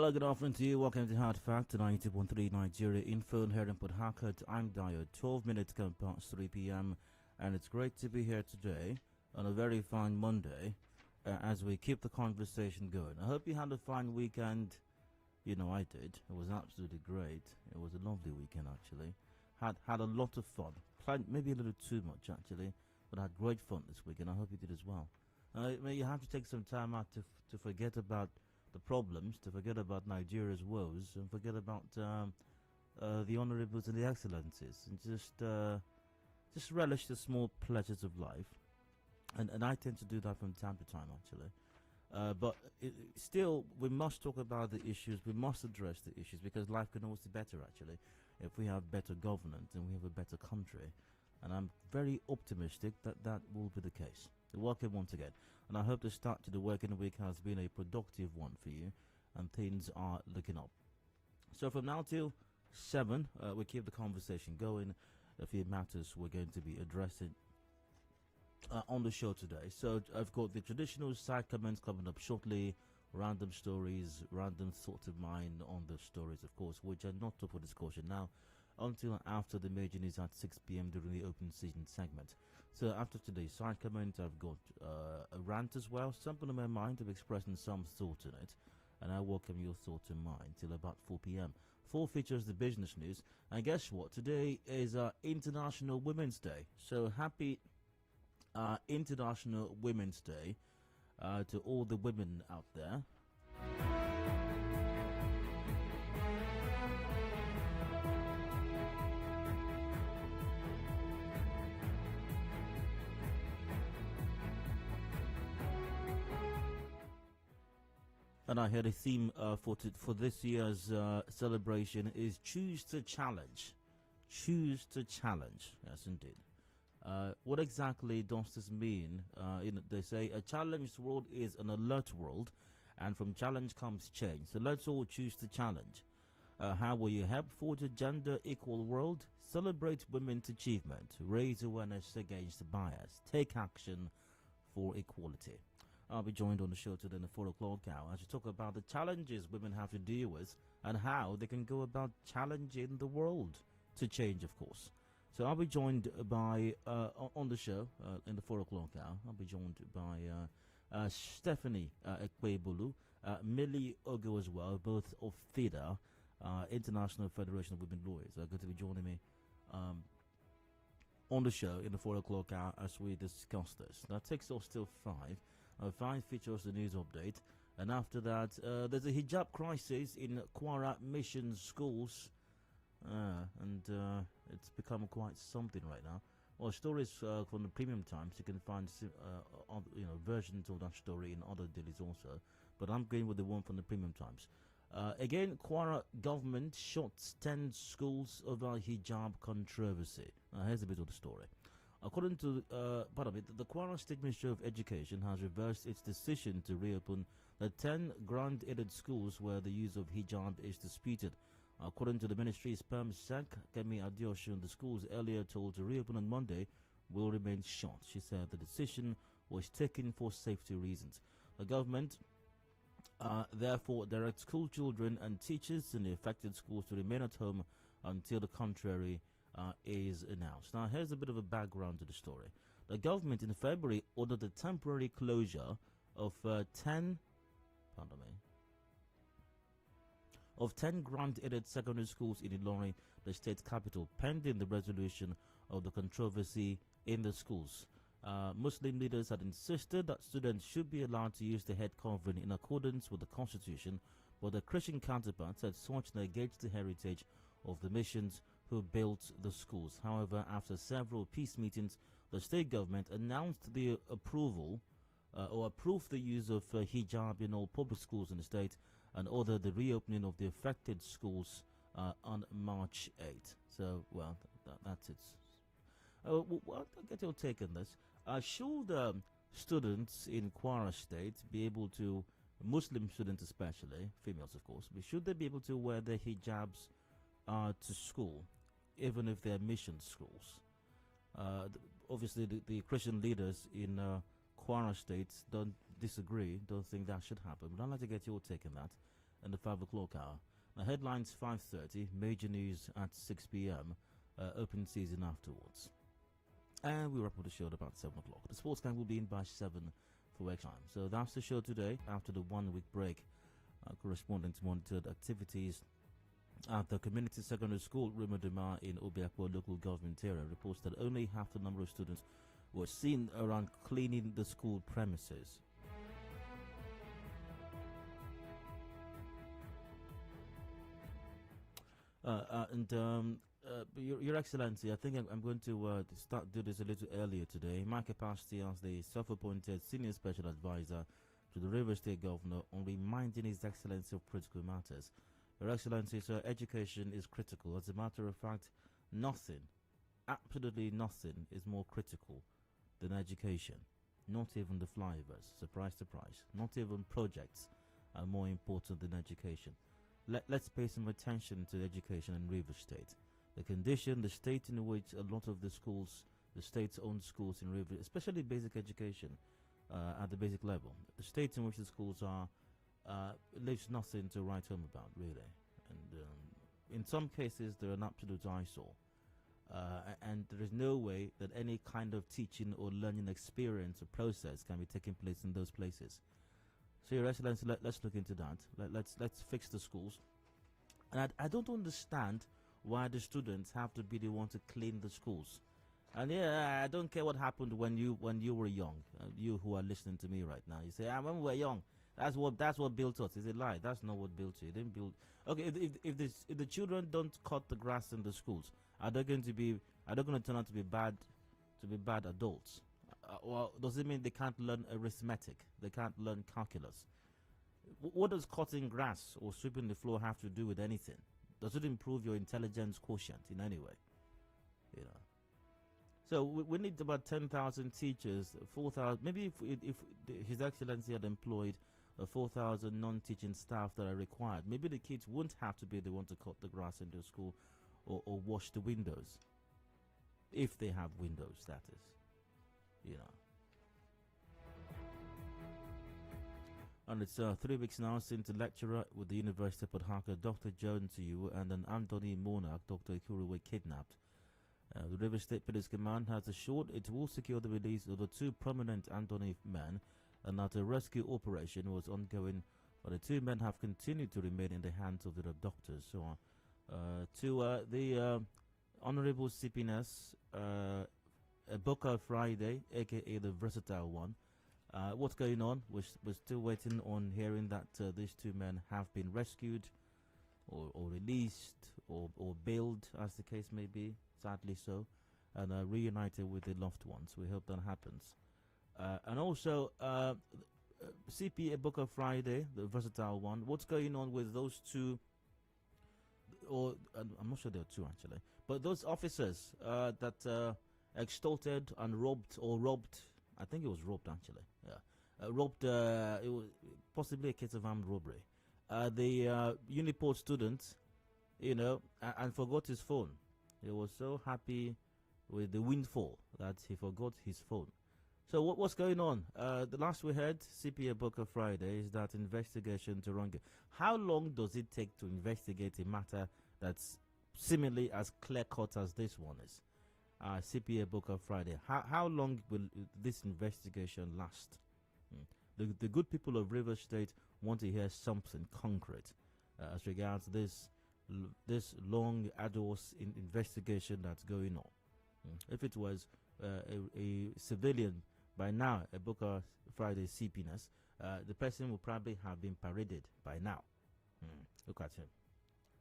Hello, good afternoon to you. Welcome to Hard Fact, 92.3 Nigeria Info here in Port Harcourt. I'm Dio. 12 minutes come past 3 p.m. and it's great to be here today on a very fine Monday as we keep the conversation going. I hope you had a fine weekend. You know, I did. It was absolutely great. It was a lovely weekend, actually. Had a lot of fun. Played maybe a little too much, actually, but I had great fun this weekend. I hope you did as well. You have to take some time out to forget about the problems, to forget about Nigeria's woes, and forget about the honourables and the excellencies, and just relish the small pleasures of life. And I tend to do that from time to time, actually. But still, we must talk about the issues. We must address the issues because life can always be better, actually, if we have better governance and we have a better country. And I'm very optimistic that that will be the case. Welcome once again, and I hope the start to the working week has been a productive one for you and things are looking up. So from now till 7, we keep the conversation going. A few matters we're going to be addressing on the show today. So I've got the traditional side comments coming up shortly, random stories, random thoughts of mine on the stories, of course, which are not up for discussion now until after the major news at 6 p.m. during the open season segment. So after today's side comment, I've got a rant as well, something on my mind. I'm expressing some thought in it, and I welcome your thoughts and mine till about 4 p.m. 4 features the business news, and guess what? Today is International Women's Day, so happy International Women's Day to all the women out there. And I heard a theme for this year's celebration is choose to challenge. Choose to challenge. Yes, indeed. What exactly does this mean? They say a challenged world is an alert world, and from challenge comes change. So let's all choose to challenge. How will you help forge a gender equal world? Celebrate women's achievement. Raise awareness against bias. Take action for equality. I'll be joined on the show today in the 4 o'clock hour as we talk about the challenges women have to deal with and how they can go about challenging the world to change, of course. So I'll be joined by, on the show in the 4 o'clock hour, I'll be joined by Stephanie Ekpebulu, Millie Ogo as well, both of FIDA, International Federation of Women Lawyers, are going to be joining me on the show in the 4 o'clock hour as we discuss this. That takes us till 5. 5 features the news update, and after that there's a hijab crisis in Kwara Mission schools, and it's become quite something right now. Well, stories from the Premium Times, you can find versions of that story in other dailies also, but I'm going with the one from the Premium Times. Again, Kwara government shuts 10 schools over hijab controversy. Here's a bit of the story. According to, the Kwara State Ministry of Education has reversed its decision to reopen the 10 grant-aided schools where the use of hijab is disputed. According to the ministry's Perm Sec, Kemi Adeosun, the schools earlier told to reopen on Monday will remain shut. She said the decision was taken for safety reasons. The government therefore directs school children and teachers in the affected schools to remain at home until the contrary is announced. Now, here's a bit of a background to the story. The government in February ordered the temporary closure of 10 grant-aided secondary schools in Ilorin, the state capital, pending the resolution of the controversy in the schools. Muslim leaders had insisted that students should be allowed to use the head covering in accordance with the constitution, but their Christian counterparts had sought to negate the heritage of the missions who built the schools. However, after several peace meetings, the state government announced the approval or approved the use of hijab in all public schools in the state and ordered the reopening of the affected schools on March 8. So, well, that's it. I'll get your take on this. Should students in Kwara State be able to, Muslim students especially, females of course, should they be able to wear their hijabs to school, even if they're mission schools? Obviously, the Christian leaders in Kwara State don't disagree, don't think that should happen. But I'd like to get your take on that. and the 5 o'clock hour. Now, headlines 5:30, major news at 6 p.m., open season afterwards. And we wrap up the show at about 7 o'clock. The sports gang will be in by 7 for work time. So that's the show today. After the 1 week break, correspondents monitored activities at the community secondary school, Rumodema, in Obiakpo local government area. Reports that only half the number of students were seen around cleaning the school premises. Your Excellency, I think I'm going to do this a little earlier today. In my capacity as the self-appointed Senior Special Advisor to the Rivers State Governor on reminding His Excellency of critical matters. Your Excellency, sir, education is critical. As a matter of fact, nothing, absolutely nothing, is more critical than education. Not even the flyovers. Surprise, surprise. Not even projects are more important than education. Let's pay some attention to education in Rivers State. The condition, the state in which a lot of the schools, the state's own schools in Rivers, especially basic education at the basic level, the state in which the schools are, leaves nothing to write home about, really. And in some cases, they're an absolute eyesore. And there is no way that any kind of teaching or learning experience or process can be taking place in those places. So, Your Excellency, let's look into that. Let's fix the schools. And I don't understand why the students have to be the one to clean the schools. And yeah, I don't care what happened when you were young. You who are listening to me right now, you say, when we were young, that's what built us. Is a lie. That's not what built you. It didn't build. Okay, if the children don't cut the grass in the schools, are they going to turn out to be bad adults? Well, does it mean they can't learn arithmetic? They can't learn calculus? What does cutting grass or sweeping the floor have to do with anything? Does it improve your intelligence quotient in any way? You know. So we need about 10,000 teachers, 4,000. Maybe if His Excellency had employed 4,000 non-teaching staff that are required, maybe the kids wouldn't have to be the one to cut the grass in the school or wash the windows, if they have windows, that is. You know. And it's 3 weeks now since the lecturer with the University of Port Harcourt, Dr. Jones Yu, and an Anthony Monarch, Dr. Ikuru, were kidnapped. The Rivers State Police Command has assured it will secure the release of the 2 prominent Anthony men, and that a rescue operation was ongoing, but the 2 men have continued to remain in the hands of the abductors. So, to the Honorable CPNS, Booker Friday, aka the Versatile One. What's going on? We're still waiting on hearing that these 2 men have been rescued or released or bailed, as the case may be, sadly so, and reunited with their loved ones. We hope that happens. And also, CPA Booker Friday, the Versatile One. What's going on with those 2? Or I'm not sure there are 2 actually, but those officers that extorted and robbed. I think it was robbed actually. Yeah, robbed. It was possibly a case of armed robbery. The Uniport student, and forgot his phone. He was so happy with the windfall that he forgot his phone. So what's going on? The last we heard, CPA Booker Friday, is that investigation to run. How long does it take to investigate a matter that's seemingly as clear-cut as this one is? CPA Booker Friday. How long will this investigation last? The good people of Rivers State want to hear something concrete as regards this long, arduous investigation that's going on. If it was a civilian, by now, a Booker Friday CPNS, the person would probably have been paraded by now. Look at him.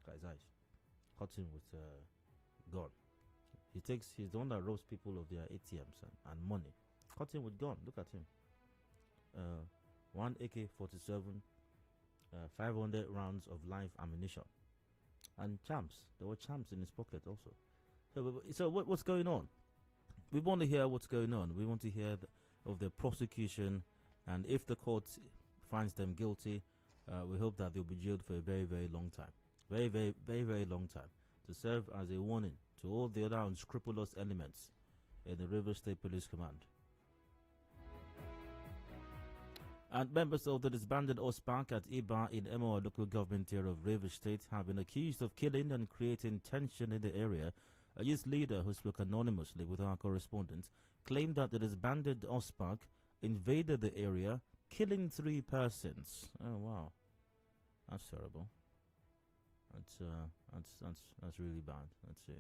Look at his eyes. Caught him with a gun. He's the one that robs people of their ATMs and money. Caught him with gun. Look at him. 1 AK-47, 500 rounds of live ammunition, and champs. There were champs in his pocket also. So what's going on? We want to hear what's going on. We want to hear of the prosecution, and if the court finds them guilty, we hope that they'll be jailed for a very, very long time. Very, very, very, very long time, to serve as a warning to all the other unscrupulous elements in the Rivers State Police Command. And members of the disbanded OSPAC at Iba in Emoa local government area of Rivers State have been accused of killing and creating tension in the area. A youth leader who spoke anonymously with our correspondent claimed that the disbanded OSPAC invaded the area, killing 3 persons. Oh wow, that's terrible. That's really bad. Let's see.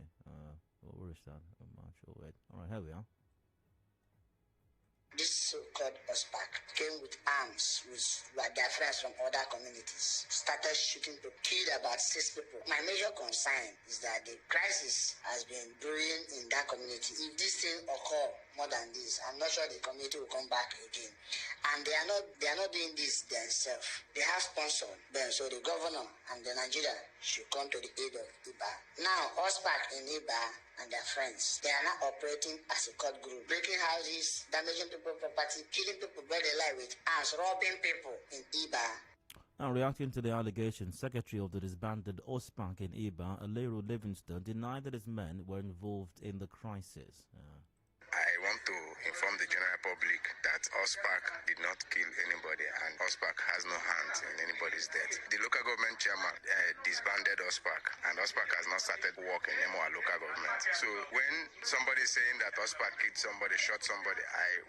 Where is that? Oh, March. Oh wait. All right, here we are. This so-called OSPAC came with arms with their friends from other communities, started shooting people, killed about 6 people. My major concern is that the crisis has been brewing in that community. If this thing occur more than this, I'm not sure the community will come back again. And they are not doing this themselves. They have sponsored them, so the governor and the Nigeria should come to the aid of Iba. Now, OSPAC in Iba and their friends, they are now operating as a cult group, breaking houses, damaging people's property, killing people where they lie with arms, robbing people in Iba. Now, reacting to the allegation, Secretary of the disbanded OSPAC in Iba, Alero Livingston, denied that his men were involved in the crisis. I want to inform the general public that OSPAC did not kill anybody and OSPAC has no hand in anybody's death. The local government chairman disbanded OSPAC and OSPAC has not started work in Emoa local government. So when somebody is saying that OSPAC killed somebody, shot somebody,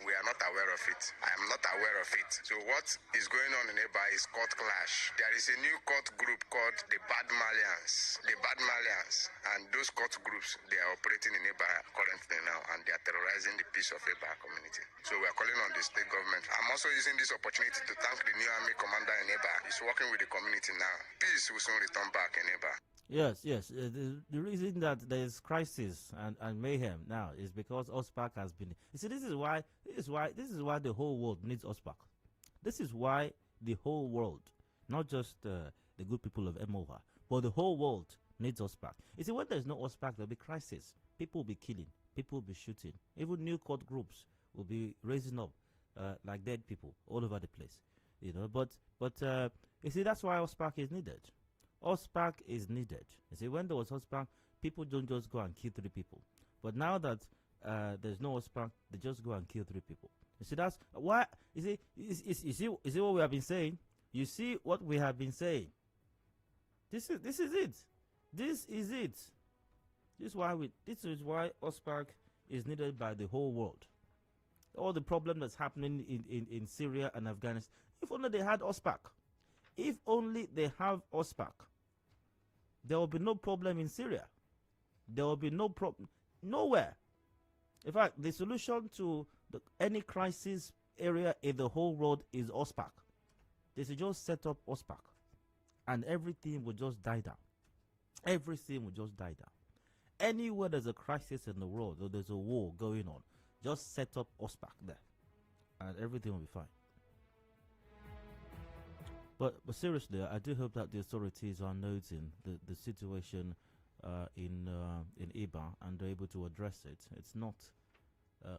we are not aware of it. I am not aware of it. So what is going on in Eba is court clash. There is a new court group called the Bad Malians. The Bad Malians, and those court groups, they are operating in Eba currently now and they are terrorizing the peace of Eba community. So we are calling on the state government. I'm also using this opportunity to thank the new army commander in Eba. He's working with the community now. Peace will soon return back in Eba. Yes. The reason that there is crisis and mayhem now is because OSPAC has been. You see, this is why the whole world needs OSPAC. This is why the whole world, not just the good people of Emoha, but the whole world needs OSPAC. You see, when there's no OSPAC, there'll be crisis. People will be killing. People will be shooting. Even new court groups will be raising up like dead people all over the place. You know, but you see, that's why OSPAC is needed. OSPAC is needed. You see, when there was OSPAC, people don't just go and kill 3 people. But now that there's no OSPAC, they just go and kill 3 people. You see, that's why. You see what we have been saying. You see what we have been saying. This is it. This is it. This is why OSPAC is needed by the whole world. All the problem that's happening in Syria and Afghanistan. If only they had OSPAC. If only they have OSPAC, there will be no problem in Syria. There will be no problem nowhere. In fact, the solution to any crisis area in the whole world is OSPAC. They should just set up OSPAC and everything will just die down. Everything will just die down. Anywhere there's a crisis in the world or there's a war going on, just set up OSPAC there and everything will be fine. But seriously, I do hope that the authorities are noting the situation in Iba and they're able to address it. It's not,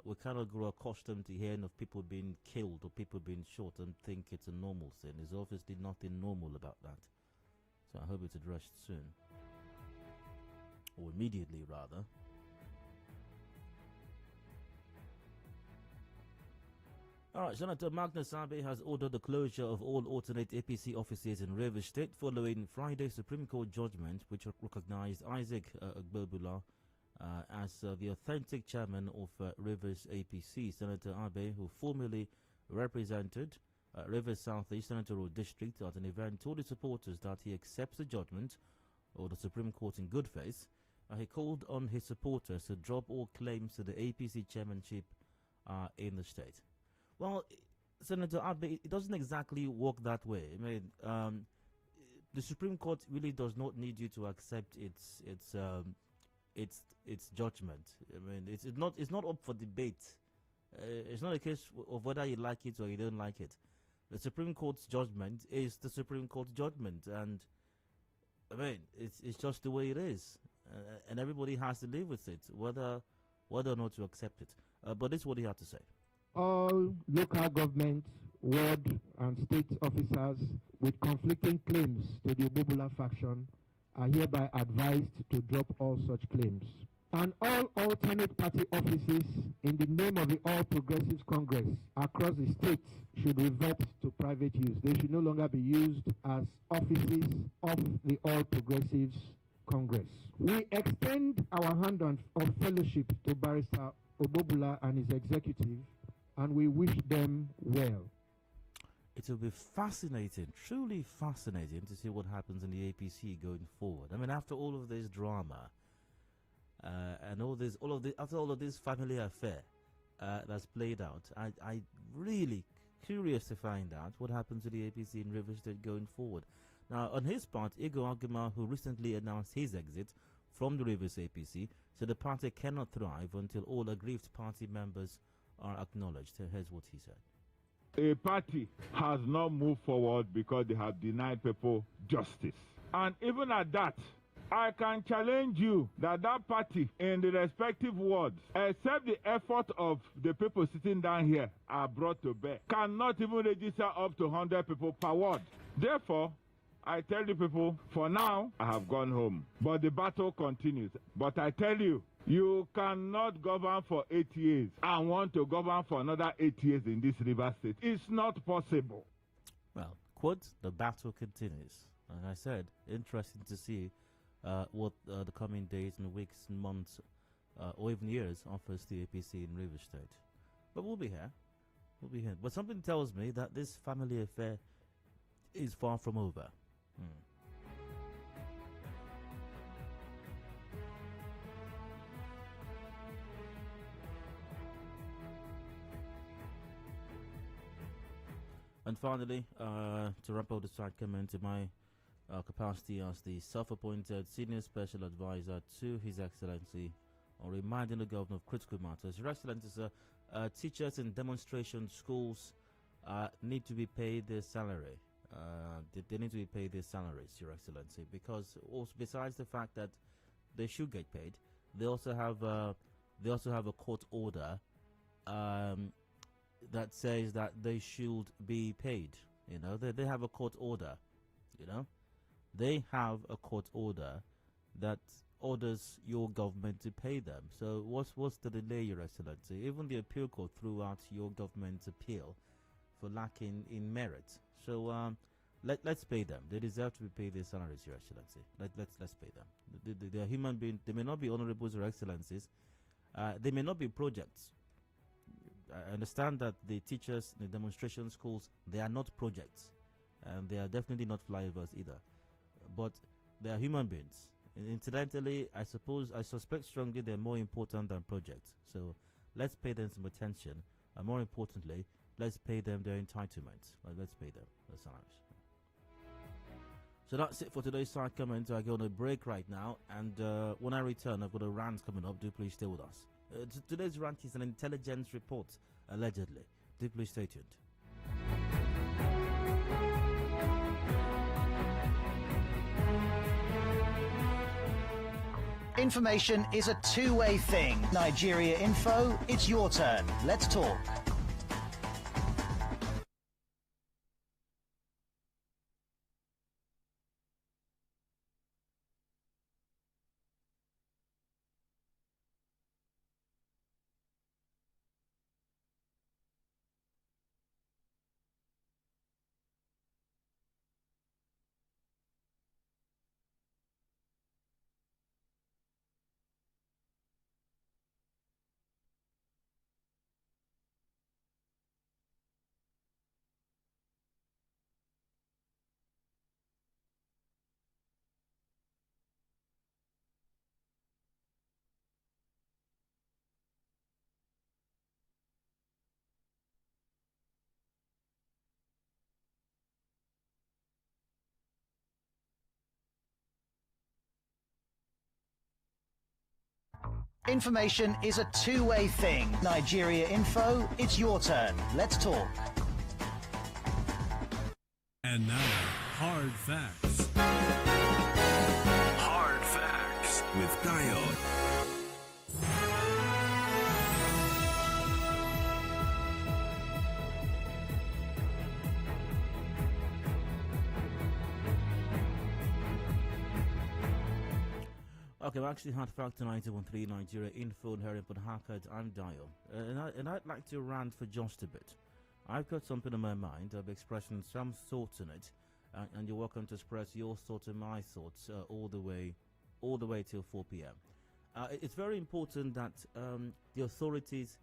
we cannot grow accustomed to hearing of people being killed or people being shot and think it's a normal thing. There's obviously nothing normal about that. So I hope it's addressed soon. Or immediately, rather. Alright, Senator Magnus Abe has ordered the closure of all alternate APC offices in Rivers State following Friday's Supreme Court judgment, which recognized Isaac Agbobula as the authentic chairman of Rivers APC. Senator Abe, who formerly represented Rivers Southeast Senatorial District at an event, told his supporters that he accepts the judgment of the Supreme Court in good faith. He called on his supporters to drop all claims to the APC chairmanship in the state. Well, Senator Abe, it doesn't exactly work that way. I mean, the Supreme Court really does not need you to accept its judgment. I mean, it's not up for debate. It's not a case of whether you like it or you don't like it. The Supreme Court's judgment is the Supreme Court's judgment, and I mean, it's just the way it is, and everybody has to live with it, whether or not to accept it. But this is what he had to say. All local government, ward and state officers with conflicting claims to the Obubula faction are hereby advised to drop all such claims. and all alternate party offices in the name of the All Progressives Congress across the states should revert to private use. They should no longer be used as offices of the All Progressives Congress. We extend our hand of fellowship to Barrister Obobula and his executive, and we wish them well. It will be fascinating, truly fascinating, to see what happens in the APC going forward. I mean, after all of this drama, and after all of this family affair that's played out, I really curious to find out what happens to the APC in Rivers State going forward. Now, on his part, Igor Aguma, who recently announced his exit from the Rivers APC, said the party cannot thrive until all aggrieved party members are acknowledged. Here's what he said. A party has not moved forward because they have denied people justice. And even at that, I can challenge you that that party in the respective wards, except the effort of the people sitting down here are brought to bear, cannot even register up to 100 people per ward. Therefore, I tell the people, for now, I have gone home. But the battle continues. But I tell you, you cannot govern for 8 years and want to govern for another 8 years in this river state. It's not possible. Well, quote, the battle continues. And I said, interesting to see what the coming days and weeks and months or even years offers the APC in Rivers State. But we'll be here. We'll be here. But something tells me that this family affair is far from over. And finally, to wrap up the side, come into my capacity as the self-appointed senior special advisor to His Excellency on reminding the governor of critical matters. Your Excellency, sir, teachers in demonstration schools need to be paid their salary. They need to be paid their salaries, Your Excellency, because also besides the fact that they should get paid, they also have a court order that says that they should be paid. You know, they have a court order. You know, they have a court order that orders your government to pay them. So what's the delay, Your Excellency? Even the appeal court threw out your government's appeal for lacking in merit. So let's pay them. They deserve to be paid their salaries, Your Excellency. Let's pay them. They are human beings. They may not be honorables, Your Excellencies. They may not be projects. I understand that the teachers in the demonstration schools, they are not projects, and they are definitely not flyovers either. But they are human beings. And incidentally, I suspect strongly they're more important than projects. So let's pay them some attention, and more importantly, let's pay them their entitlements. Let's pay them their salaries. So that's it for today's side comments. I go on a break right now, and when I return, I've got a rant coming up. Do please stay with us. Today's rant is an intelligence report, allegedly. Do please stay tuned. Information is a two-way thing. Nigeria Info, it's your turn. Let's talk. Information is a two-way thing. Nigeria Info, it's your turn. Let's talk. And now, Hard Facts. Hard Facts with Dayo. Okay, we actually had Factor 91.3 Nigeria info here in Port Harcourt. I'm Dio. And I'd like to rant for just a bit. I've got something on my mind. I'll be expressing some thoughts in it. And you're welcome to express your thoughts and my thoughts all the way till 4 p.m. It's very important that the authorities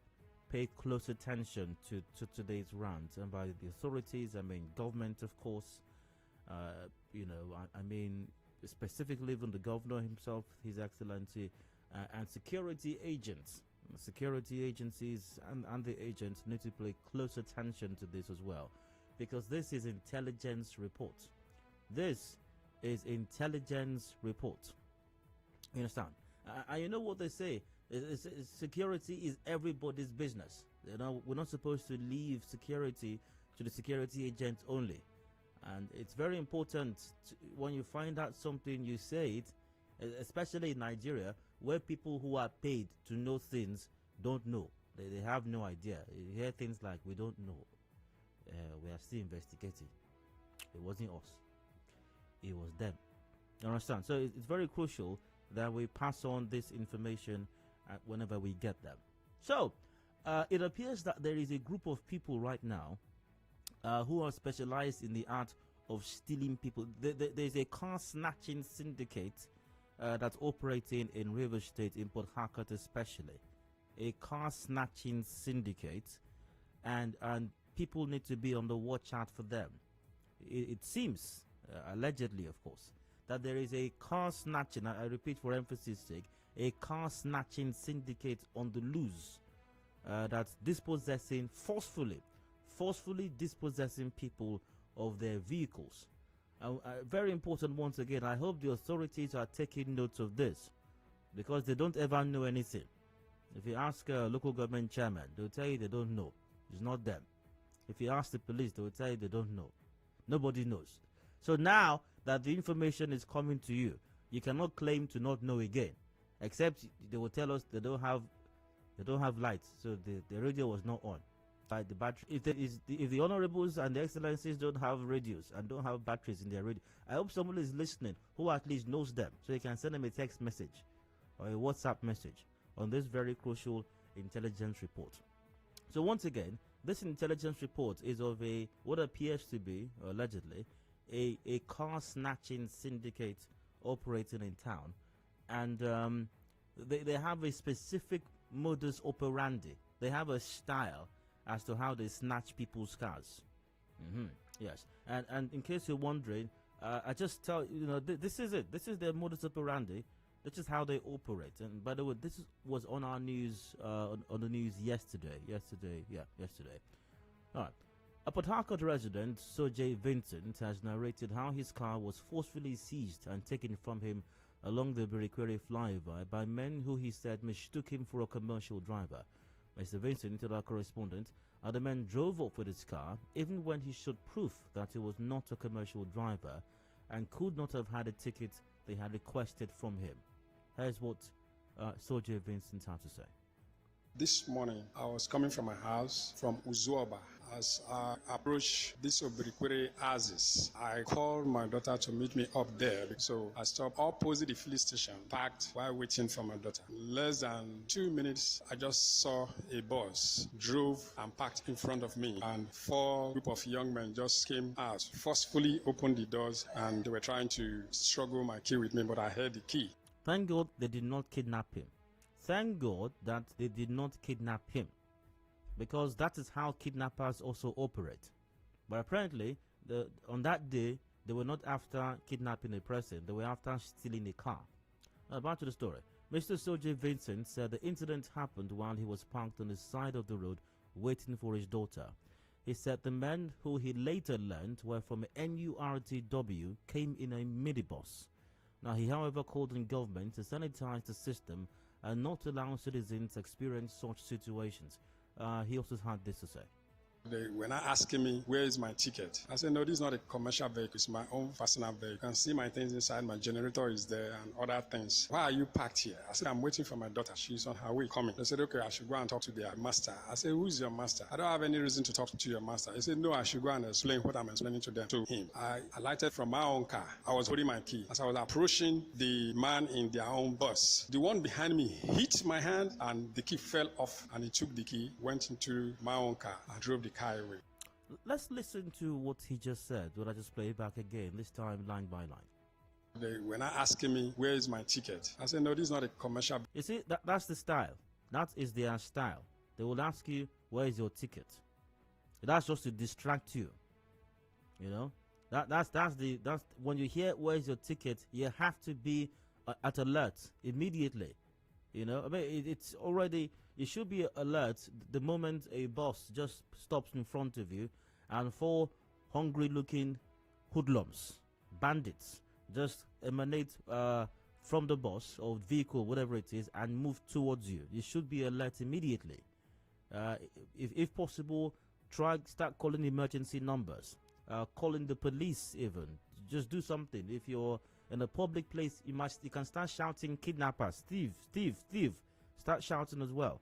pay close attention to today's rant. And by the authorities, I mean government, of course. I mean specifically even the governor himself, His Excellency, and security agents. Security agencies and the agents need to pay close attention to this as well, because this is intelligence report. This is intelligence report. You understand? And you know what they say? Security is everybody's business. You know, we're not supposed to leave security to the security agents only. And it's very important when you find out something, you say it, especially in Nigeria, where people who are paid to know things don't know. They have no idea. You hear things like, we don't know. We are still investigating. It wasn't us. It was them. You understand? So it's very crucial that we pass on this information whenever we get them. So it appears that there is a group of people right now who are specialized in the art of stealing people. There's a car snatching syndicate that's operating in Rivers State, in Port Harcourt especially. A car snatching syndicate, and people need to be on the watch out for them. It seems, allegedly of course, that there is a car snatching, I repeat for emphasis sake, a car snatching syndicate on the loose that's dispossessing forcefully dispossessing people of their vehicles. Very important once again, I hope the authorities are taking note of this, because they don't ever know anything. If you ask a local government chairman, they'll tell you they don't know. It's not them. If you ask the police, they will tell you they don't know. Nobody knows. So now that the information is coming to you, you cannot claim to not know again, except they will tell us they don't have lights, so the radio was not on. By the battery, if the honorables and the excellencies don't have radios and don't have batteries in their radio, I hope someone is listening who at least knows them, so you can send them a text message or a WhatsApp message on this very crucial intelligence report. So once again, this intelligence report is of what appears to be, allegedly, a car snatching syndicate operating in town, and they have a specific modus operandi. They have a style as to how they snatch people's cars. Yes, and in case you're wondering, I just tell you, this is it. This is their modus operandi. This is how they operate. And by the way, this was on our news, on the news yesterday. Yesterday. All right. A Port Harcourt resident, Sojay Vincent, has narrated how his car was forcefully seized and taken from him along the Birikwere flyover by men who he said mistook him for a commercial driver. Mr. Vincent told our correspondent how the men drove off with his car even when he showed proof that he was not a commercial driver and could not have had a ticket they had requested from him. Here's what Sojay Vincent had to say. This morning, I was coming from my house from Uzuoba. As I approached this Obirikwere Oasis, I called my daughter to meet me up there. So I stopped opposite the filling station, parked while waiting for my daughter. Less than 2 minutes, I just saw a bus drove and parked in front of me, and 4 group of young men just came out, forcefully opened the doors, and they were trying to struggle my key with me, but I had the key. Thank God they did not kidnap him. Thank God that they did not kidnap him, because that is how kidnappers also operate. But apparently, on that day, they were not after kidnapping a person, they were after stealing a car. Now, back to the story. Mr. Sojay Vincent said the incident happened while he was parked on the side of the road waiting for his daughter. He said the men, who he later learned were from NURTW, came in a minibus. Now, he however called on government to sanitize the system and not allow citizens to experience such situations. He also had this to say. They were not asking me, where is my ticket? I said, no, this is not a commercial vehicle. It's my own personal vehicle. You can see my things inside. My generator is there and other things. Why are you parked here? I said, I'm waiting for my daughter. She's on her way coming. They said, okay, I should go and talk to their master. I said, who is your master? I don't have any reason to talk to your master. He said, no, I should go and explain what I'm explaining to them, to him. I alighted from my own car. I was holding my key. As I was approaching the man in their own bus, the one behind me hit my hand and the key fell off, and he took the key, went into my own car and drove the car away. Let's listen to what he just said. Will I just play it back again, this time line by line? They were not asking me, where is my ticket? I said, no, this is not a commercial. You see, that's the style. That is their style. They will ask you, where is your ticket? That's just to distract you. You know? That's when you hear where is your ticket, you have to be at alert immediately. You know, I mean, it's already, you should be alert the moment a bus just stops in front of you and 4 hungry-looking hoodlums, bandits, just emanate from the bus or vehicle, whatever it is, and move towards you. You should be alert immediately. If possible, start calling emergency numbers, calling the police even. Just do something. If you're in a public place, you can start shouting kidnappers, thief, thief, thief. Start shouting as well.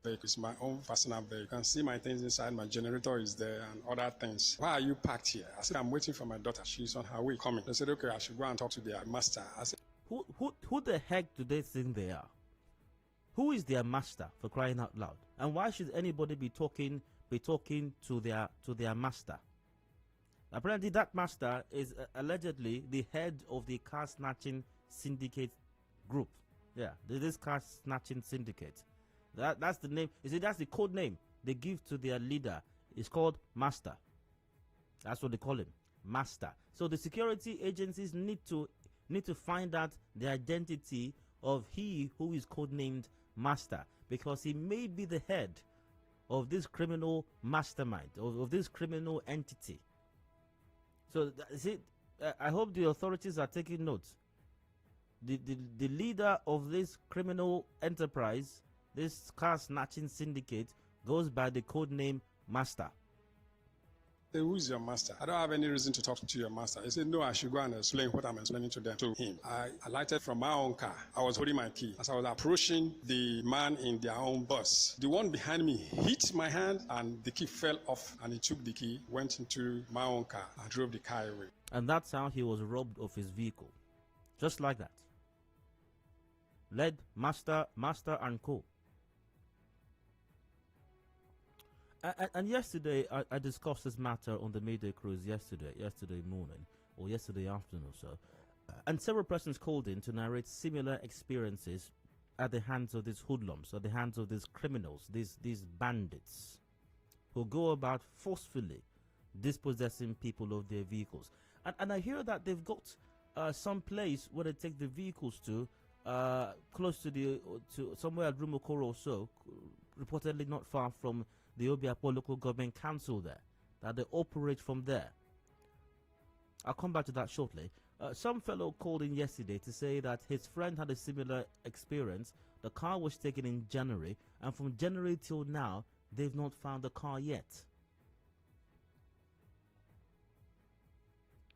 It's my own personal vehicle. You can see my things inside. My generator is there and other things. Why are you parked here? I said, I'm waiting for my daughter. She's on her way coming. They said, okay, I should go and talk to their master. I said, who the heck do they think they are? Who is their master, for crying out loud? And why should anybody be talking to their master? Apparently, that master is allegedly the head of the car snatching syndicate group. Yeah, this car snatching syndicate. That's the name. You see, that's the code name they give to their leader. It's called Master. That's what they call him, Master. So the security agencies need to find out the identity of he who is codenamed Master, because he may be the head of this criminal mastermind, of this criminal entity. So see, I hope the authorities are taking note. The leader of this criminal enterprise, this car snatching syndicate, goes by the code name Master. who is your master? I don't have any reason to talk to your master. He said, no, I should go and explain what I'm explaining to them, to him. I alighted from my own car. I was holding my key. As I was approaching the man in their own bus, the one behind me hit my hand and the key fell off, and he took the key, went into my own car and drove the car away. And that's how he was robbed of his vehicle. Just like that. Led Master and Co. And yesterday, I discussed this matter on the Mayday cruise yesterday morning, or yesterday afternoon or so. And several persons called in to narrate similar experiences at the hands of these hoodlums, at the hands of these criminals, these bandits, who go about forcefully dispossessing people of their vehicles. And I hear that they've got some place where they take the vehicles to, close to somewhere at Rumokoro or so, reportedly not far from the Obiapo Local Government Council there, that they operate from there. I'll come back to that shortly. Some fellow called in yesterday to say that his friend had a similar experience. The car was taken in January, and from January till now, they've not found the car yet.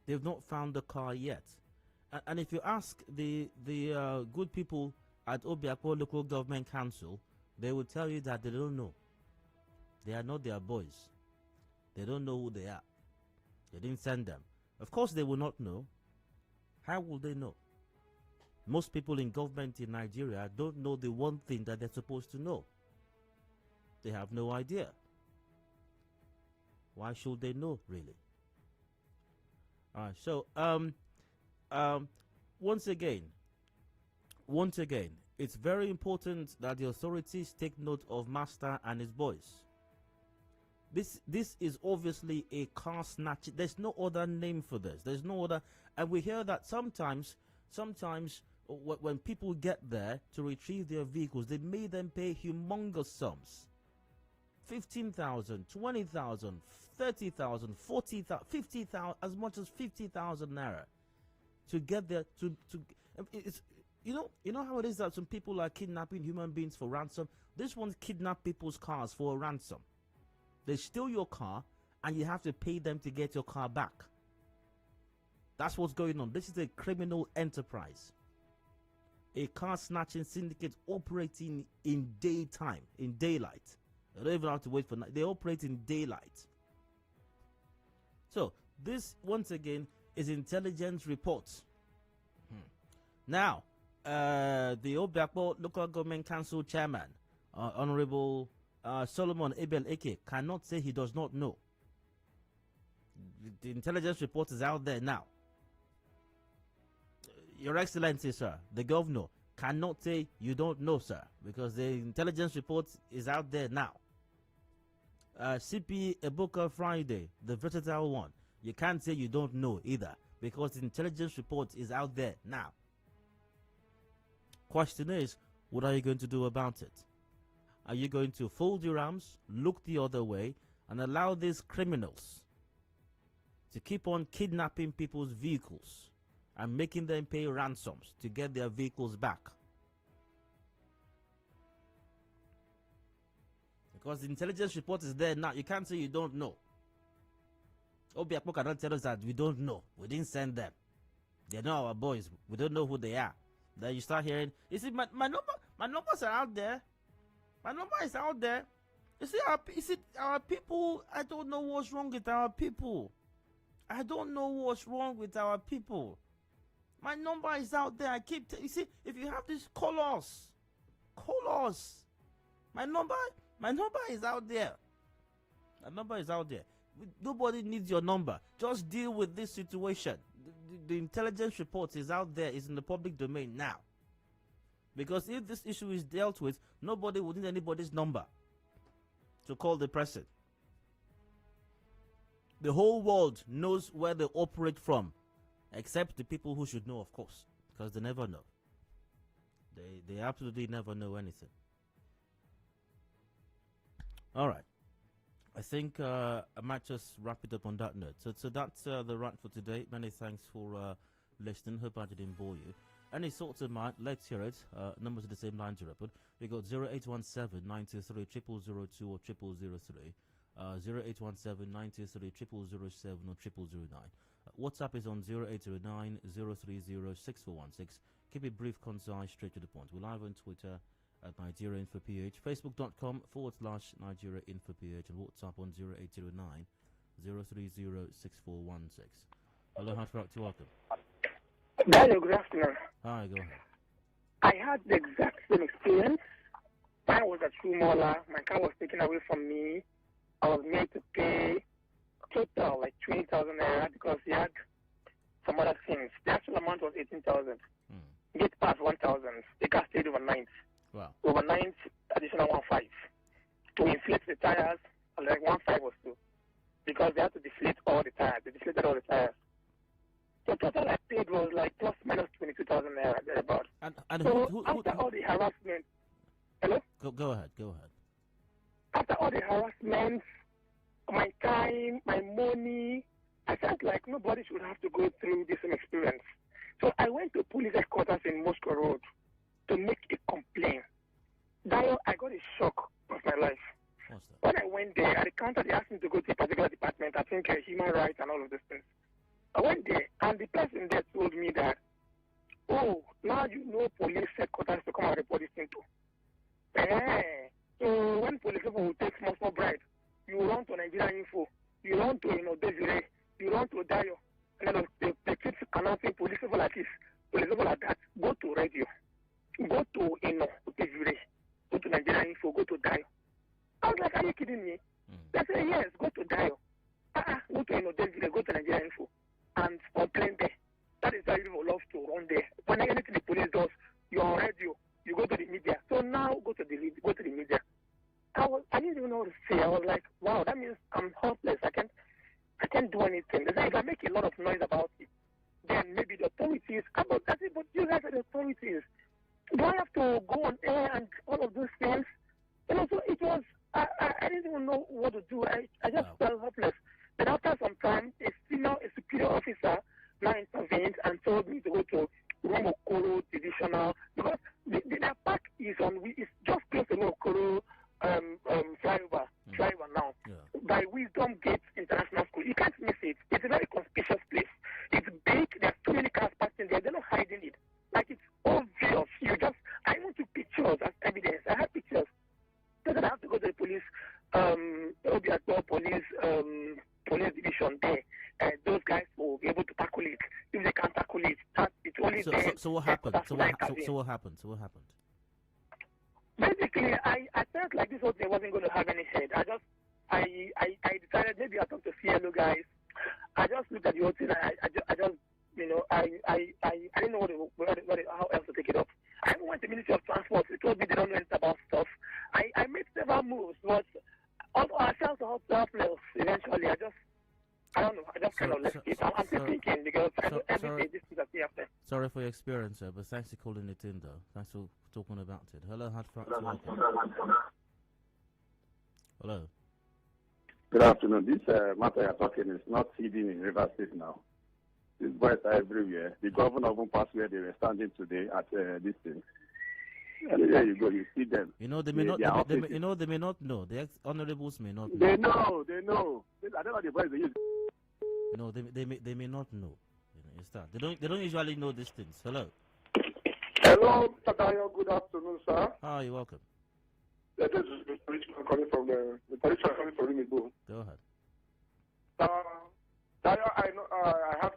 They've not found the car yet. And if you ask the good people at Obiapo Local Government Council, they will tell you that they don't know. They are not their boys. They don't know who they are. They didn't send them. Of course they will not know. How will they know? Most people in government in Nigeria don't know the one thing that they're supposed to know. They have no idea. Why should they know, really? Alright, so once again, it's very important that the authorities take note of Master and his boys. This is obviously a car snatch. There's no other name for this. There's no other. And we hear that sometimes when people get there to retrieve their vehicles, they may then pay humongous sums. 15,000, 20,000, 30,000, 40,000, 50,000, as much as 50,000 naira to get there. It's you know how it is that some people are kidnapping human beings for ransom. This one kidnap people's cars for a ransom. They steal your car, and you have to pay them to get your car back. That's what's going on. This is a criminal enterprise. A car snatching syndicate operating in daytime, in daylight. They don't even have to wait for night. They operate in daylight. So, this, once again, is intelligence reports. Now, the Obiakpo Local Government Council Chairman, Honorable Solomon Abel Eke, cannot say he does not know. The intelligence report is out there now. Your Excellency, sir, the governor cannot say you don't know, sir, because the intelligence report is out there now. CP Ebuka Friday, the versatile one, you can't say you don't know either, because the intelligence report is out there now. Question is, what are you going to do about it? Are you going to fold your arms, look the other way, and allow these criminals to keep on kidnapping people's vehicles and making them pay ransoms to get their vehicles back? Because the intelligence report is there now. You can't say you don't know. Obiakpo cannot tell us that we don't know. We didn't send them. They're not our boys. We don't know who they are. Then you start hearing, you see, my numbers are out there. My number is out there. You see, our people, I don't know what's wrong with our people. I don't know what's wrong with our people. My number is out there. I keep, you see, if you have this, call us. Call us. My number is out there. My number is out there. Nobody needs your number. Just deal with this situation. The intelligence report is out there. It's in the public domain now. Because if this issue is dealt with, nobody would need anybody's number to call the person. The whole world knows where they operate from, except the people who should know, of course, because they never know. They absolutely never know anything. All right. I think I might just wrap it up on that note. So that's the rant for today. Many thanks for listening. Hope I didn't bore you. Any thoughts of mine, let's hear it. Numbers are the same line to report. We got 0817-923-0002 or 0003. 0817-923-0007 or 0009. WhatsApp is on 0809-030-6416. Keep it brief, concise, straight to the point. We're live on Twitter at Nigeria Info PH, Facebook.com/Nigeria Info PH, and WhatsApp on 0809-030-6416. Hello, Harcourt, welcome. Hello, good afternoon. Hi, go ahead. I had the exact same experience. I was at Shumola. My car was taken away from me. I was made to pay total like 20,000 naira because he had some other things. The actual amount was 18,000. Gate pass 1,000. The car stayed overnight. Wow. Overnight, additional 1.5 to inflate the tires, like 1.5 or so, because they had to deflate all the tires. They deflated all the tires. The total I paid was like plus minus 22,000 naira thereabouts. And so who after all the harassment, hello? Go ahead. After all the harassment, my time, my money, I felt like nobody should have to go through this same experience. So I went to police headquarters in Moscow Road to make a complaint. Dio, I got a shock of my life. What's that? When I went there, at the counter, they asked me to go to a particular department, I think human rights and all of these things. I went there, and the person there told me that, oh, now you know police headquarters to come and report this thing to. So when police people will take small bribe, you run to Nigeria Info, you run to Desiree, you run to Dio, and then they keep announcing police people like this, police people like that. Go to radio, go to Desiree, go to Nigeria Info, go to Dio. I was like, are you kidding me? They said, yes, go to Dio. Go to Desiree, go to Nigeria Info, and complain there. That is how you love to run there. When anything the police does, you're on radio, you go to the media. So now go to the media. I didn't even know what to say. I was like, wow, that means I'm helpless. I can't do anything. They say if I make a lot of noise about it, then maybe the authorities, but you guys are the authorities. Do I have to go on air and all of those things? And also it was, I didn't even know what to do. I just felt helpless. Then after some time, a superior officer now intervened and told me to go to Rumokoro Divisional, because their park is just close to Rumokoro flyover now. police division there. Those guys will be able to tackle it. If they can't tackle it, it's only there. So what happened? So what happened? Basically, I felt like this whole thing wasn't going to have any head. I decided maybe I'll talk to CLO guys. I just looked at the whole thing. I just I didn't know how else to take it up. I even went to the Ministry of Transport. They told me they don't know anything about stuff. I made several moves, but also I felt helpless eventually. I don't know. I just kind of left it. I'm still thinking because every day this is a fear. Sorry for your experience, sir, but thanks for calling it in, though. Thanks for talking about it. Hello, Hello. Good afternoon. This matter you're talking is not hidden in River State now. These boys are everywhere. The governor of passed where they were standing today at this thing. And there you go. You see them. They may not know. The honorables may not know. They know. I don't know the boys they use. They may not know. They don't usually know these things. Hello. Hello, Mr. Dayo. Good afternoon, sir. Hi, you're welcome. This is Mr. Richmond calling from the police coming from Rimigo. Go ahead. Dayo, I know I have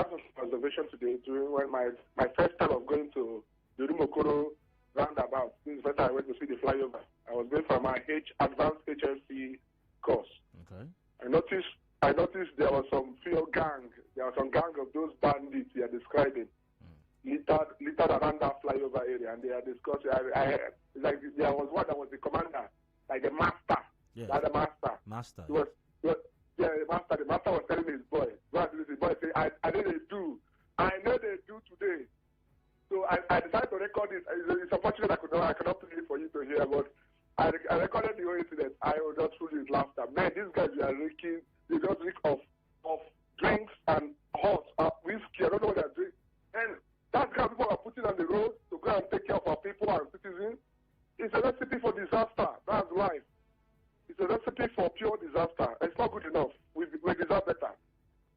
some observation today during when my first time of going to the Rumokoro roundabout. This is the first time I went to see the flyover. I was going for my advanced HLC course. Okay. I noticed there was some field gang. There was some gang of those bandits you are describing. Littered around that flyover area, and they are discussing. Like there was one that was the commander, like the master. Yeah. The master. Master. The master. The master was telling his boy. The boy said, I know they do. I know they do today. So I decided to record this. It's unfortunate I cannot play it for you to hear, but I recorded the whole incident. I was just full with laughter. Man, these guys are reeking. They just reek of drinks and hot whiskey. I don't know what they're drinking. And that's kind of people are putting on the road to go and take care of our people and citizens. It's a recipe for disaster. That's life. It's a recipe for pure disaster. It's not good enough. We deserve better.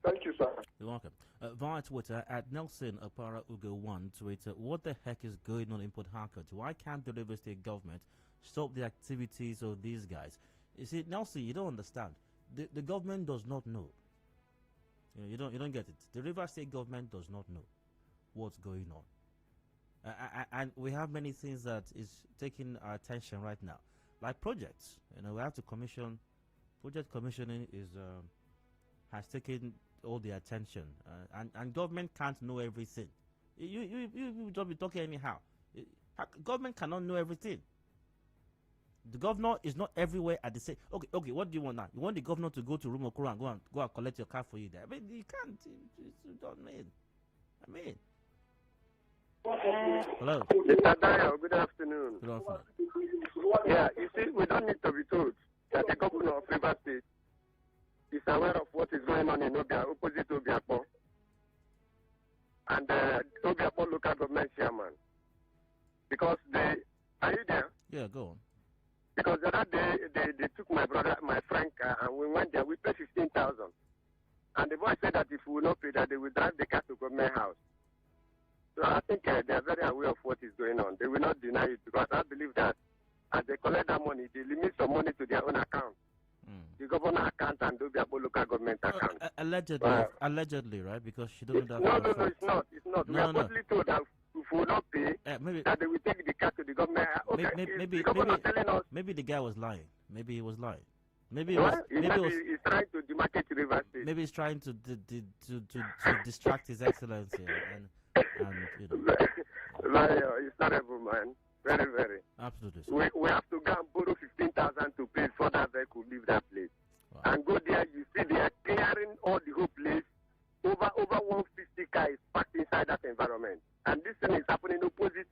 Thank you, sir. You're welcome. Via Twitter, at Nelson Apara Ugo 1 tweeted, what the heck is going on in Port Harcourt? Why can't the River State government stop the activities of these guys? You see, Nelson, you don't understand. The government does not know. You don't get it. The River State government does not know what's going on. And we have many things that is taking our attention right now, like projects. We have to commission. Project commissioning has taken all the attention, and government can't know everything. You don't be talking anyhow. Government cannot know everything. The governor is not everywhere at the same. Okay. What do you want now? You want the governor to go to Rumokoro and go and collect your car for you there? I mean, you can't. You don't mean. I mean. Hello. Mr. Dayo, good afternoon. Good afternoon. Yeah, you see, we don't need to be told that the governor of River State is aware of what is going on in Obia, opposite Obiapo, and Obiapo local government chairman. Because are you there? Yeah, go on. Because the other day they took my friend car, and we went there. We paid 15,000, and the boy said that if we will not pay that, they will drive the car to government house. So I think they are very aware of what is going on. They will not deny it because I believe that as they collect that money, they limit some money to their own account. The governor account and Obiapo local government account. Allegedly, right? Because she doesn't have. No, it's not. It's not. We are totally told that if we will not pay, that they will take the car to the government. Okay, maybe the guy was lying. Maybe he was lying. Maybe he's trying to demarcate River State. Maybe he's trying to distract His Excellency and it's terrible, man. Very, very. Absolutely. We have to go and borrow 15,000 to pay for that vehicle leave that place. Wow. And go there, you see they are clearing all the whole place. Over 150 cars packed inside that environment. And this thing is happening opposite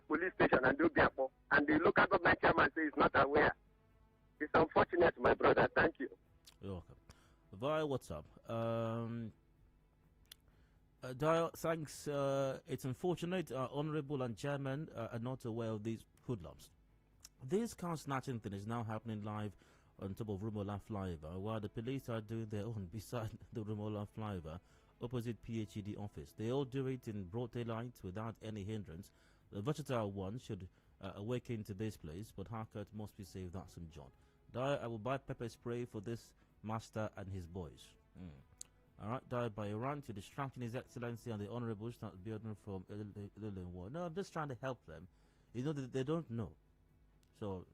police station and Obiapo. And the local government chairman says he's not aware. It's unfortunate, my brother. Thank you. You're welcome. Via WhatsApp. Dial, thanks. It's unfortunate Honorable and Chairman are not aware of these hoodlums. This car snatching thing is now happening live on top of Rumola flyover, while the police are doing their own beside the Rumola flyover, opposite PHED office. They all do it in broad daylight without any hindrance. The versatile one should awaken to this place, but Harcourt must be saved. That's from John. Dyer, I will buy pepper spray for this master and his boys. Alright, Dyer, by a rant, you're distracting His Excellency and the Honorable Start Building from Illinois. No, I'm just trying to help them. You know, they don't know. So,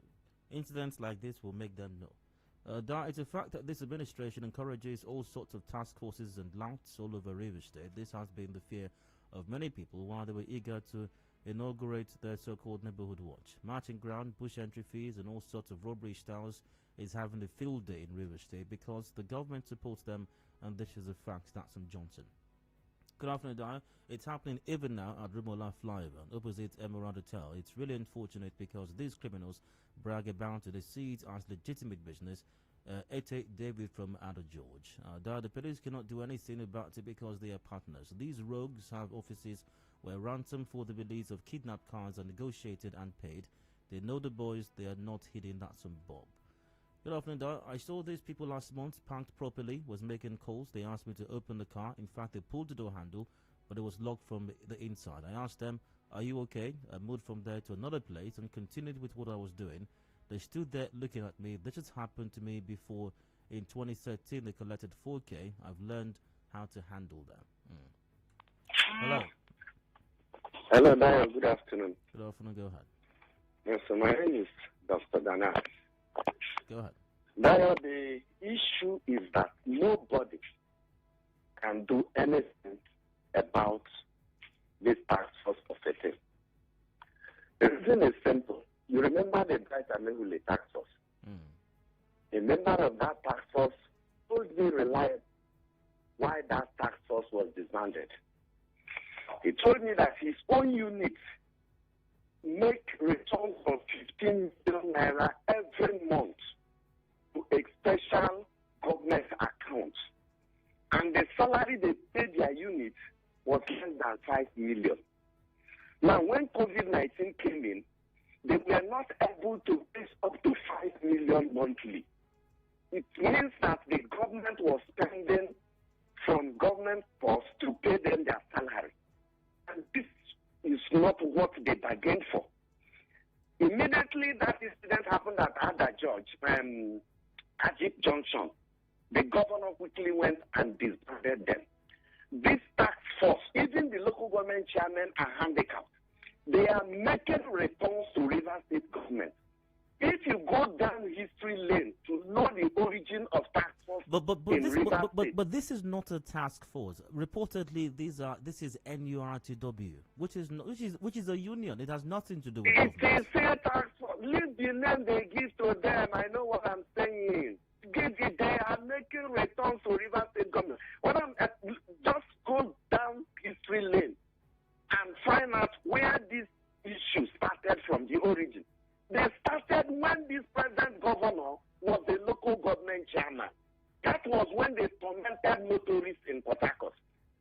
incidents like this will make them know. Dyer, it's a fact that this administration encourages all sorts of task forces and louts all over River State. This has been the fear of many people while they were eager to inaugurate their so-called neighborhood watch. Marching ground, bush entry fees, and all sorts of robbery styles is having a field day in River State because the government supports them, and this is a fact. That's from Johnson. Good afternoon, Dyer. It's happening even now at Rumola Flyover, opposite Emerald Hotel. It's really unfortunate because these criminals brag about it. They see it as legitimate business. Ete David from Ada George. Dyer, the police cannot do anything about it because they are partners. These rogues have offices where ransom for the release of kidnapped cars are negotiated and paid. They know the boys, they are not hidden. That's some Bob. Good afternoon, Dyer. I saw these people last month parked properly, was making calls. They asked me to open the car. In fact, they pulled the door handle, but it was locked from the inside. I asked them, are you okay? I moved from there to another place and continued with what I was doing. They stood there looking at me. This has happened to me before. In 2013, they collected 4K. I've learned how to handle them. Hello. Hello, Dyer. Good afternoon. Good afternoon. Go ahead. Yes, so my name is Dr. Dana. Go ahead. Dyer, the issue is that nobody can do anything about this task force of a thing. The reason is simple. You remember the Bright Amehule task force? A member of that task force told me reliably why that task force was disbanded. He told me that his own unit make returns of 15 million naira every month to a special government account. And the salary they paid their unit was less than 5 million. Now, when COVID-19 came in, they were not able to pay up to 5 million monthly. It means that the government was spending from government purse to pay them their salary. And this is not what they bargained for. Immediately that incident happened at Ada George, Ajip Junction, the governor quickly went and disbanded them. This task force, even the local government chairmen are handicapped. They are making returns to River State government. If you go down history lane to know the origin of task force but this is not a task force. Reportedly, this is NURTW, which is a union. It has nothing to do with it. It is a task force. Leave the name they give to them. I know what I'm saying. They are making returns to River State government. Just go down history lane and find out where this issue started from, the origin. They started when this present governor was the local government chairman. That was when they tormented motorists in Port Harcourt.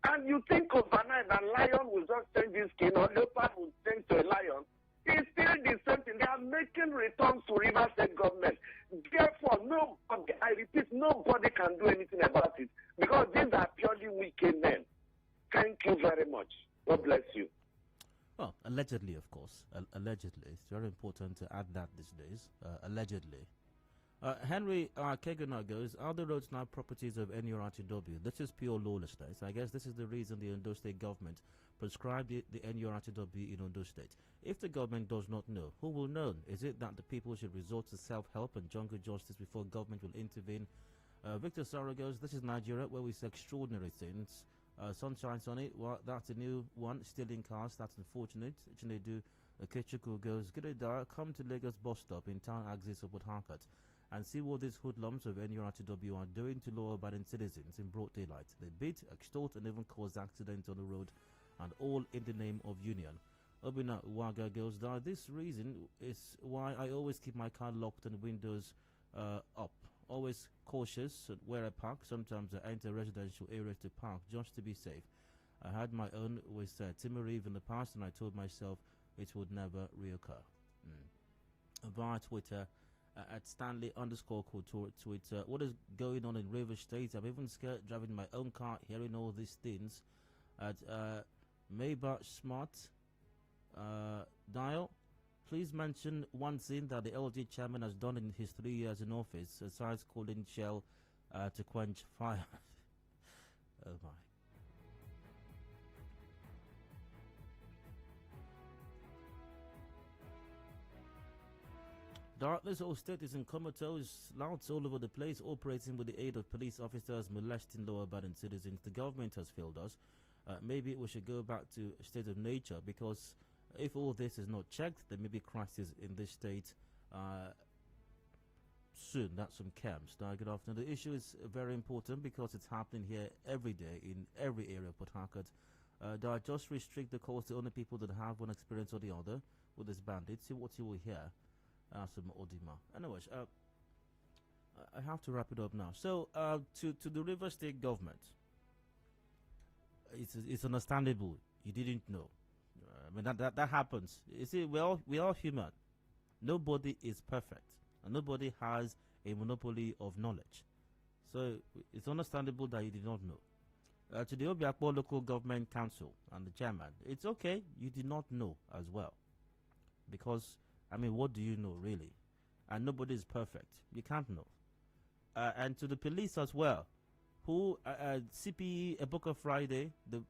And you think overnight that lion will just change his skin or leopard will change to a lion. It's still the same thing. They are making returns to River State government. Therefore, nobody, I repeat, nobody can do anything about it because these are purely wicked men. Thank you very much. God bless you. Well, allegedly, of course. Allegedly. It's very important to add that these days. Allegedly. Henry Kegana goes, are the roads now properties of NURTW? This is pure lawlessness. I guess this is the reason the Ondo State government prescribed the NURTW in Ondo State. If the government does not know, who will know? Is it that the people should resort to self-help and jungle justice before government will intervene? Victor Sarah goes, this is Nigeria where we say extraordinary things. Sunshine Sunny, well, that's a new one, still in cars, that's unfortunate. Chinedu Kechuku goes, good day, come to Lagos bus stop in town axis of Port Harcourt and see what these hoodlums of NURTW are doing to law-abiding citizens in broad daylight. They beat, extort, and even cause accidents on the road, and all in the name of union. Obina Waga goes, this reason is why I always keep my car locked and windows up. Always cautious where I park. Sometimes I enter residential areas to park just to be safe. I had my own with Timorive in the past, and I told myself it would never reoccur. Via Twitter, at Stanley_Couture Twitter, what is going on in River State? I'm even scared driving my own car, hearing all these things. At Maybach Smart Dial, Please mention one thing that the LG chairman has done in his 3 years in office, besides calling Shell to quench fire. Oh my. Darkness whole state is in comatose, louds all over the place, operating with the aid of police officers, molesting law-abiding citizens. The government has failed us. Maybe we should go back to a state of nature, because if all this is not checked, there may be crisis in this state soon. That's some camps. Now, good afternoon. The issue is very important because it's happening here every day in every area of Port Harcourt. Do I just restrict the calls to only people that have one experience or the other with this bandit? See what you will hear. Some Odima. Anyways, I have to wrap it up now. So, to the River State government, it's understandable. You didn't know. I mean that happens. You see, we're all human. Nobody is perfect, and nobody has a monopoly of knowledge. So it's understandable that you did not know. To the Obiakpo Local Government Council and the chairman, it's okay. You did not know as well, because I mean, what do you know really? And nobody is perfect. You can't know. And to the police as well, who CPE Eboka Friday, the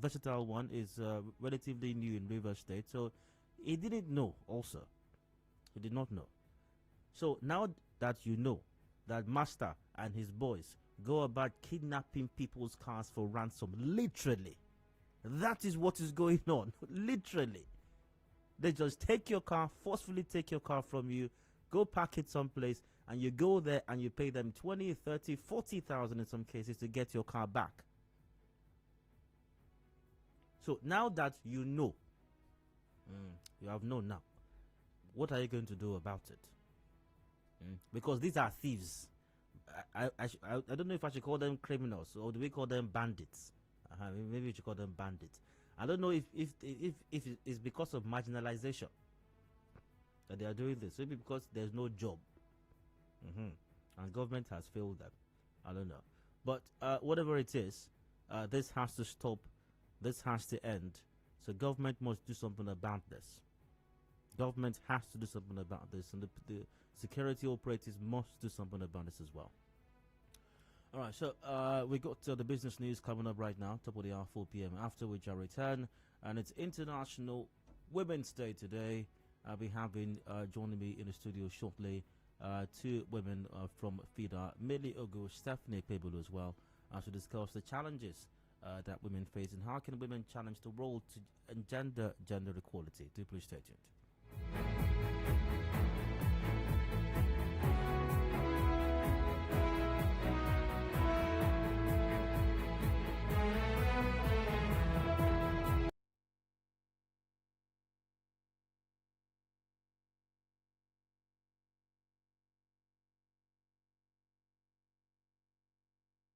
versatile one, is relatively new in Rivers State, so he didn't know. Also, he did not know. So now that you know that Master and his boys go about kidnapping people's cars for ransom, literally, that is what is going on. Literally. They just take your car, forcefully take your car from you, go park it someplace, and you go there and you pay them 20, 30, 40,000 in some cases to get your car back. So now that you know, you have known now, what are you going to do about it? Because these are thieves. I don't know if I should call them criminals, or do we call them bandits? Maybe we should call them bandits. I don't know if it's because of marginalization that they are doing this. Maybe because there's no job, and government has failed them. I don't know, but whatever it is, this has to stop. This has to end. So government must do something about this. Government has to do something about this, and the security operatives must do something about this as well. All right, so we got the business news coming up right now, top of the hour, 4 p.m. After which I return, and it's International Women's Day today. I'll be having joining me in the studio shortly 2 women from FIDA, Millie Ogo, Stephanie Pebulu as well, to discuss the challenges that women face and how can women challenge the role to engender gender equality. Do please stay tuned.